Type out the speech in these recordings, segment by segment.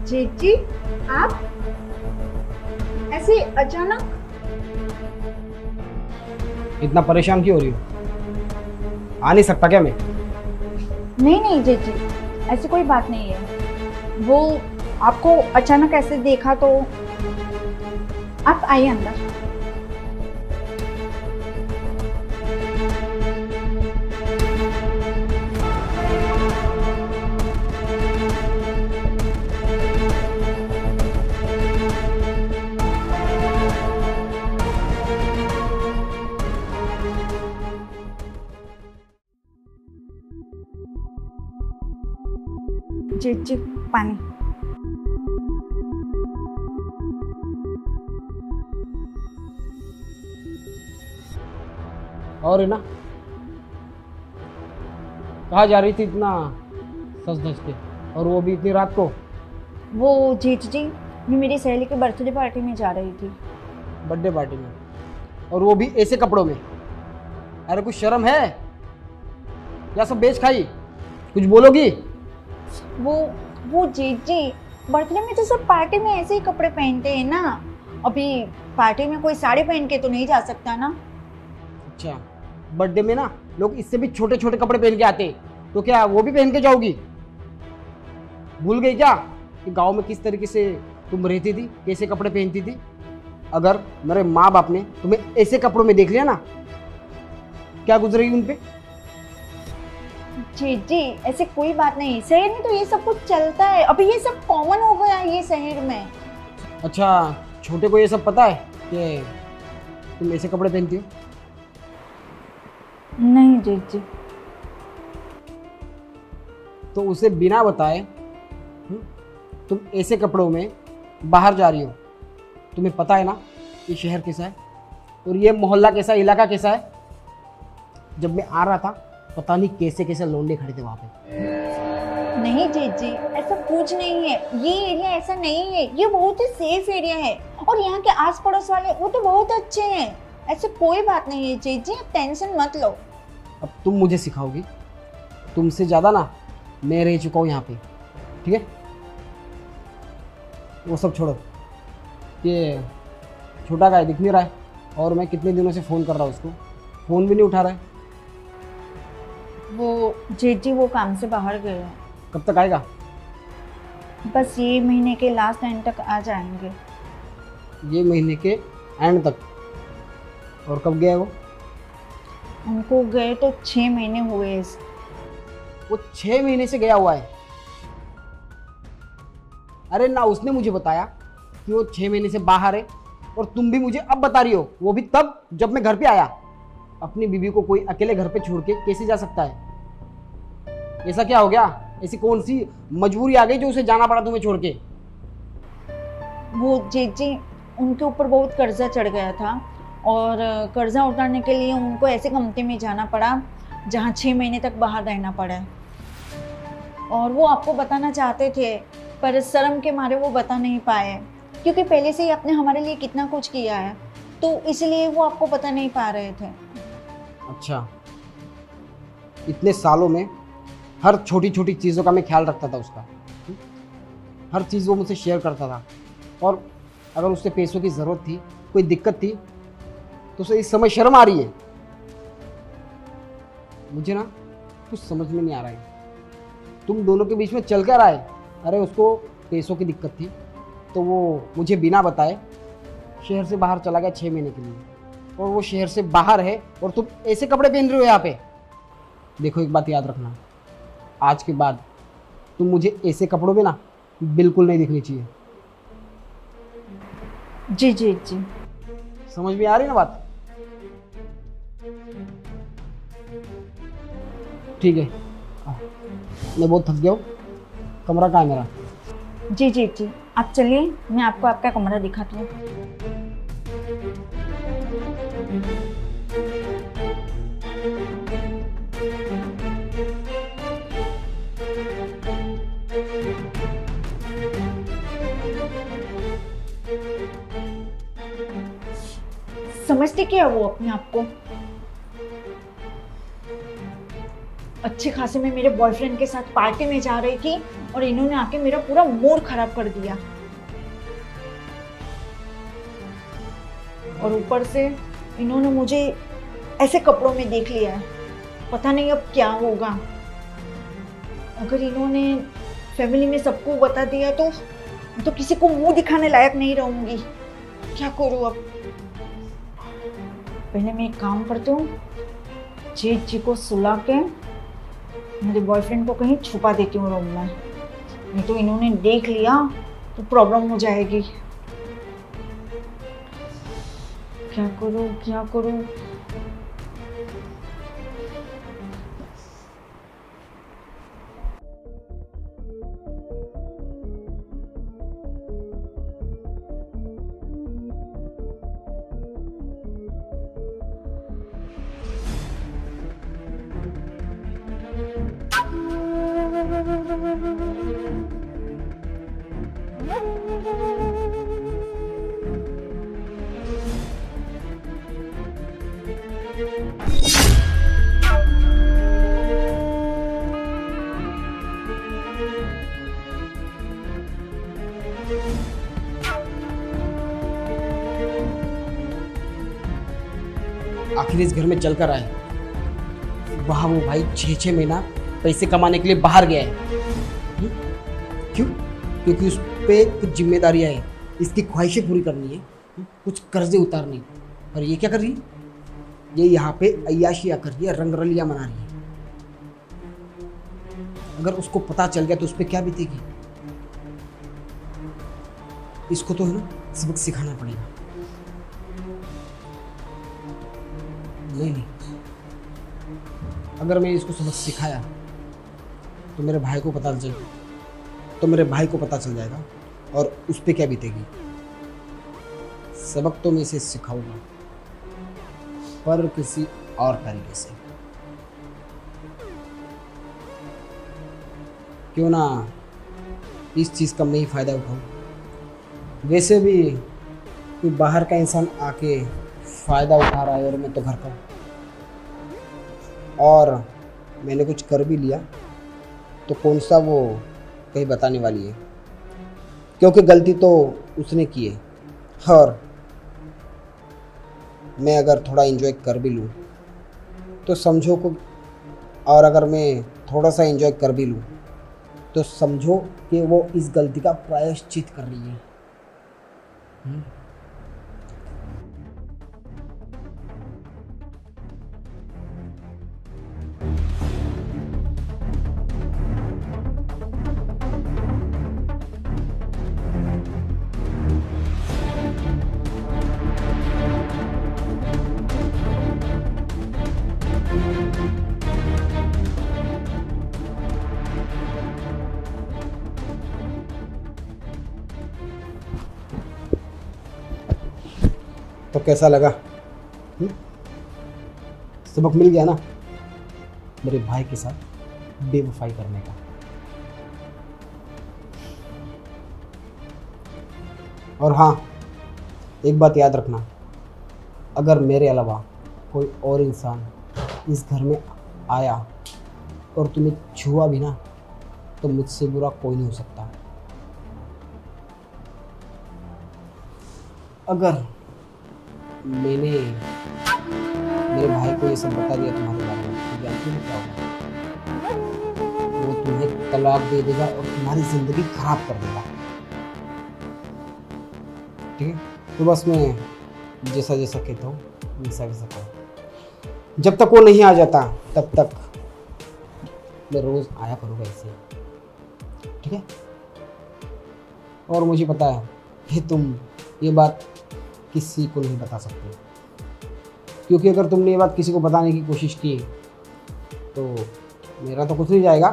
जी आप ऐसे अचानक। इतना परेशान क्यों हो रही हो? आ नहीं सकता क्या मैं? नहीं नहीं जी, ऐसी कोई बात नहीं है। वो आपको अचानक ऐसे देखा तो आप आइए अंदर। जी पानी। और है ना, कहाँ जा रही थी इतना सच धज के, और वो भी इतनी रात को? वो जी मैं मेरी सहेली के बर्थडे पार्टी में जा रही थी। बर्थडे पार्टी में? और वो भी ऐसे कपड़ों में? अरे कुछ शर्म है या सब बेच खाई? कुछ बोलोगी? वो वो जी बर्थडे में तो सब पार्टी में ऐसे ही कपड़े पहनते हैं ना। अभी पार्टी में कोई साड़ी पहन के तो नहीं जा सकता ना। अच्छा, बर्थडे में ना लोग इससे भी छोटे छोटे कपड़े पहन के आते हैं, तो क्या वो भी पहन के जाओगी? भूल गई क्या कि गांव में किस तरीके से तुम रहती थी, कैसे कपड़े पहनती थी? अगर मेरे माँ बाप ने तुम्हें ऐसे कपड़ों में देख लिया ना, क्या गुजरेगी उन पे? जी ऐसे कोई बात नहीं, शहर में तो ये सब कुछ चलता है, अभी ये सब कॉमन हो गया है ये शहर में। अच्छा, छोटे को ये सब पता है कि तुम ऐसे कपड़े पहनती हो? नहीं जी। तो उसे बिना बताए तुम ऐसे कपड़ों में बाहर जा रही हो। तुम्हें पता है ना ये शहर कैसा है और ये मोहल्ला कैसा, इलाका कैसा है? जब मैं आ रहा था पता नहीं कैसे कैसे लौंडे खड़े थे वहां पे। नहीं जी ऐसा कुछ नहीं है, ये एरिया ऐसा नहीं है, ये बहुत ही सेफ एरिया है और यहाँ के आस पड़ोस वाले वो तो बहुत अच्छे हैं। ऐसे कोई बात नहीं है जी, आप टेंशन मत लो। अब तुम मुझे सिखाओगी? तुमसे ज़्यादा ना मैं रह चुका हूँ यहाँ पे, ठीक है? वो सब छोड़ो, ये छोटा गाय दिख नहीं रहा है और मैं कितने दिनों से फ़ोन कर रहा हूँ उसको, फ़ोन भी नहीं उठा रहा है। वो जी वो काम से बाहर गए हैं। कब तक आएगा? बस ये महीने के लास्ट एंड तक आ जाएंगे। ये महीने के एंड तक? और कब गया वो? उनको गए तो 6 महीने हुए। वो 6 महीने से गया हुआ है? अरे ना उसने मुझे बताया कि वो 6 महीने से बाहर है, और तुम भी मुझे अब बता रही हो, वो भी तब जब मैं घर पे आया। अपनी बीवी को कोई अकेले घर पे छोड़ के कैसे जा सकता है? ऐसा क्या हो गया? ऐसी कौन सी मजबूरी आ गई जो उसे जाना पड़ा तुम्हें छोड़ के? वो जी उनके ऊपर बहुत कर्जा चढ़ गया था और कर्जा उतारने के लिए उनको ऐसे कंपनी में जाना पड़ा जहाँ 6 महीने तक बाहर रहना पड़ा। और वो आपको बताना चाहते थे पर शर्म के मारे वो बता नहीं पाए, क्योंकि पहले से ही आपने हमारे लिए कितना कुछ किया है, तो इसलिए वो आपको बता नहीं पा रहे थे। अच्छा, इतने सालों में हर छोटी छोटी चीज़ों का मैं ख्याल रखता था उसका, हर चीज़ वो मुझसे शेयर करता था, और अगर उससे पैसों की ज़रूरत थी, कोई दिक्कत थी, तो उसे इस समय शर्म आ रही है। मुझे ना कुछ समझ में नहीं आ रहा है, तुम दोनों के बीच में चल क्या रहा है? अरे उसको पैसों की दिक्कत थी तो वो मुझे बिना बताए शहर से बाहर चला गया 6 महीने के लिए, और वो शहर से बाहर है और तुम ऐसे कपड़े पहन रहे हो यहाँ पे। देखो एक बात याद रखना, आज के बाद तुम मुझे ऐसे कपड़ों में ना बिल्कुल नहीं दिखनी चाहिए। जी समझ में आ रही ना बात? ठीक है, मैं बहुत थक गया हूँ, कमरा कहाँ है मेरा? जी आप चलिए, मैं आपको आपका कमरा दिखाती हूँ। समझते क्या है वो अपने आप को? अच्छे खासे मैं मेरे बॉयफ्रेंड के साथ पार्टी में जा रही थी और इन्होंने आके मेरा पूरा मूड खराब कर दिया। और ऊपर से इन्होंने मुझे ऐसे कपड़ों में देख लिया है, पता नहीं अब क्या होगा। अगर इन्होंने फैमिली में सबको बता दिया तो किसी को मुंह दिखाने लायक नहीं रहूंगी। क्या करूँ अब? पहले मैं एक काम करती हूँ, जीत जी को सुला के मेरे बॉयफ्रेंड को कहीं छुपा देती हूँ रूम में, नहीं तो इन्होंने देख लिया तो प्रॉब्लम हो जाएगी। क्या करूँ क्या करूँ? आखिर इस घर में चल कर आए। वहाँ वो भाई 6-6 महीना पैसे कमाने के लिए बाहर गया है। क्यों? क्योंकि उस पे कुछ जिम्मेदारियाँ हैं, इसकी ख्वाहिशें पूरी करनी है, कुछ कर्जे उतारने। और ये क्या कर रही है? ये यहाँ पे अय्याशियाँ कर रही है, रंगरलियाँ मना रही है। अगर उसको पता चल गया तो उस पर क्या बीतेगी? इसको तो है ना सबक सिखाना पड़ेगा। नहीं, अगर मैं इसको सबक सिखाया तो मेरे भाई को पता चल जाएगा और उस पर क्या बीतेगी। सबक तो मैं इसे सिखाऊंगा, पर किसी और तरीके से। क्यों ना इस चीज़ का मैं ही फ़ायदा उठाऊं। वैसे भी कोई बाहर का इंसान आके फ़ायदा उठा रहा है और मैं तो घर का, और मैंने कुछ कर भी लिया तो कौन सा वो कहीं बताने वाली है, क्योंकि गलती तो उसने की है। और मैं अगर थोड़ा एंजॉय कर भी लूँ तो समझो को, और अगर मैं थोड़ा सा एंजॉय कर भी लूँ तो समझो कि वो इस गलती का प्रायश्चित कर रही है। तो कैसा लगा? सबक मिल गया ना मेरे भाई के साथ बेवफाई करने का। और हाँ, एक बात याद रखना, अगर मेरे अलावा कोई और इंसान इस घर में आया और तुम्हें छुआ भी ना तो मुझसे बुरा कोई नहीं हो सकता। अगर मैंने मेरे भाई को ये सब बता दिया तुम्हारे बारे में तो जानती हो क्या होगा? वो तुम्हें तलाक दे देगा और तुम्हारी जिंदगी खराब कर देगा। ठीक है? तो बस मैं जैसा जैसा कहता हूँ वैसा वैसा करो। जब तक वो नहीं आ जाता तब तक मैं रोज़ आया करूँगा इसे। ठीक है? और मुझे पता है कि तुम ये बात किसी को नहीं बता सकते, क्योंकि अगर तुमने ये बात किसी को बताने की कोशिश की तो मेरा तो कुछ नहीं जाएगा,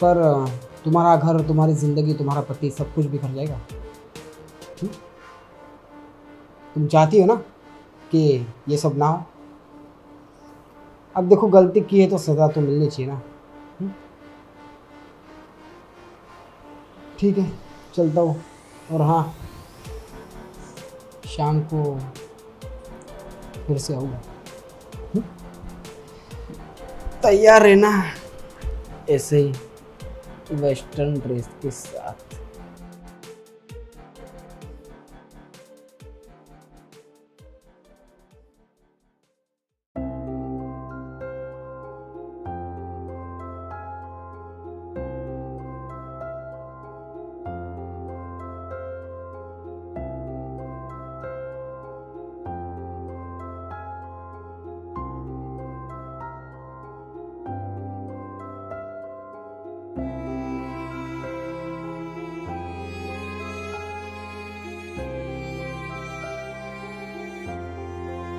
पर तुम्हारा घर, तुम्हारी ज़िंदगी, तुम्हारा पति, सब कुछ बिखर जाएगा। तुम चाहती हो ना कि ये सब ना हो। अब देखो, गलती की है तो सज़ा तो मिलनी चाहिए ना। ठीक है, चलता हूँ। और हाँ, शाम को फिर से आऊँगा, तैयार रहना ऐसे ही वेस्टर्न ड्रेस के साथ।